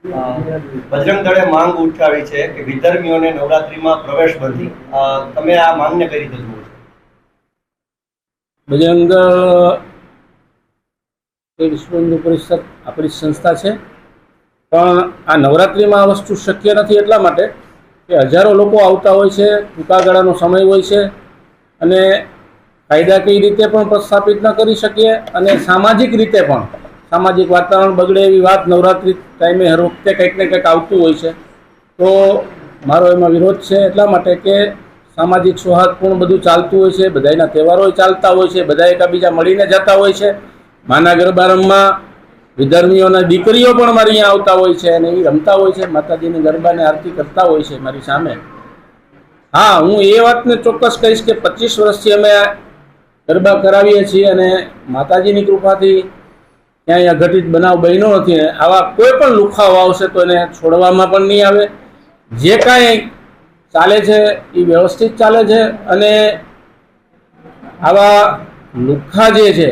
બજરંગ દળે માંગ ઉઠાવી છે કે વિધર્મીઓને નવરાત્રીમાં પ્રવેશ નથી. તમે આ માંગને કઈ રીતે જુઓ છો? બજરંગ દળ એ વિશ્વ હિન્દુ પરિષદ આપણી સંસ્થા છે, પણ આ નવરાત્રિમાં આ વસ્તુ શક્ય નથી એટલા માટે કે હજારો લોકો આવતા હોય છે, ટૂંકા ગાળાનો સમય હોય છે અને કાયદાકીય રીતે પણ પ્રસ્થાપિત ન કરી શકીએ અને સામાજિક રીતે પણ સામાજિક વાતાવરણ બગડે એવી વાત નવરાત્રિ ટાઈમે હર વખતે કંઈક ને કંઈક આવતું હોય છે. તો મારો એમાં વિરોધ છે એટલા માટે કે સામાજિક સૌહાર્દપૂર્ણ બધું ચાલતું હોય છે, બધાના તહેવારો ચાલતા હોય છે, બધા એકબીજા મળીને જતા હોય છે. માના ગરબા રમવા વિધર્મીઓના દીકરીઓ પણ મારી અહીંયા આવતા હોય છે અને એ રમતા હોય છે, માતાજીની ગરબાને આરતી કરતા હોય છે મારી સામે. હા, હું એ વાતને ચોક્કસ કહીશ કે 25 વર્ષથી અમે ગરબા કરાવીએ છીએ અને માતાજીની કૃપાથી ક્યાંય અઘટિત બનાવ બન્યો નથી. આવા કોઈ પણ લુખાઓ આવશે તો એને છોડવામાં પણ નહીં આવે. જે કાંઈ ચાલે છે એ વ્યવસ્થિત ચાલે છે અને આવા લુખ્ખા જે છે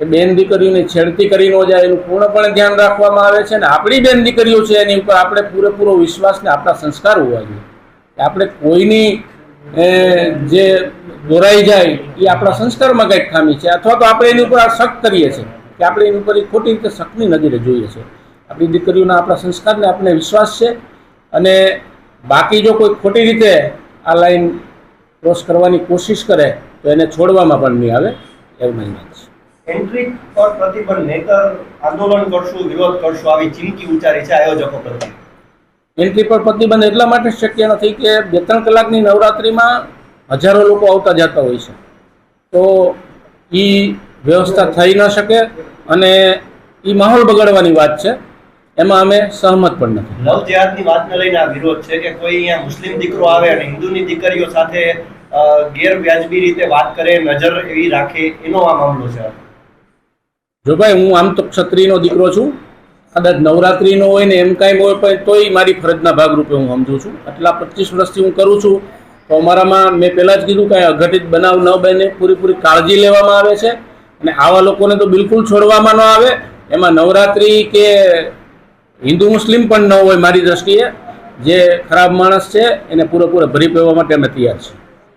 કે બેન દીકરીઓની છેડતી કરી ન જાય એનું પૂર્ણપણે ધ્યાન રાખવામાં આવે છે. અને આપણી બેન દીકરીઓ છે એની ઉપર આપણે પૂરેપૂરો વિશ્વાસ ને આપણા સંસ્કાર હોવા જોઈએ. આપણે કોઈની જે દોરાઈ જાય એ આપણા સંસ્કારમાં કંઈક ખામી છે, અથવા તો આપણે એની ઉપર આ શક કરીએ છીએ કે આપણે એની ઉપર ખોટી રીતે શકની નજરે જોઈએ છે. આપણી દીકરીઓના આપણા સંસ્કારને આપણે વિશ્વાસ છે અને બાકી જો કોઈ ખોટી રીતે આ લાઈન ક્રોસ કરવાની કોશિશ કરે તો એને છોડવામાં પણ નહીં આવે એવું મારી વાત છે. એન્ટ્રી પર પ્રતિબંધ, નહીતર આંદોલન કરશું, વિરોધ કરશું, આવી ચીમકી ઉચ્ચારી છે આયોજકો પ્રત્યે. એન્ટ્રી પર પ્રતિબંધ એટલા માટે શક્ય નથી કે 2-3 કલાકની નવરાત્રિમાં હજારો લોકો આવતા જતા હોય છે, તો એ વ્યવસ્થા થઈ ન શકે અને એ માહોલ બગાડવાની વાત છે, એમાં અમે સહમત પણ નથી. લવ જેહાદની વાતને લઈને આ વિરોધ છે કે કોઈ અહીંયા મુસ્લિમ દીકરો આવે અને હિન્દુની દીકરીઓ સાથે ગેરવ્યાજબી રીતે વાત કરે, નજર એવી રાખે, એનો આ મામલો છે. જો ભાઈ, હું આમ તો ક્ષત્રિયનો દીકરો છું, કદાચ નવરાત્રિનો હોય ને એમ કાંઈ હોય પણ તોય મારી ફરજના ભાગરૂપે હું સમજું છું. આટલા 25 વર્ષથી હું કરું છું તો અમારામાં મેં પહેલાં જ કીધું કાંઈ અઘટિત બનાવ ન બને પૂરેપૂરી કાળજી લેવામાં આવે છે અને આવા લોકોને તો બિલકુલ છોડવામાં ન આવે. એમાં નવરાત્રિ કે હિન્દુ મુસ્લિમ પણ ન હોય. મારી દ્રષ્ટિએ જે ખરાબ માણસ છે એને પૂરેપૂરા ભરી પેવા માટે અમે તૈયાર છીએ.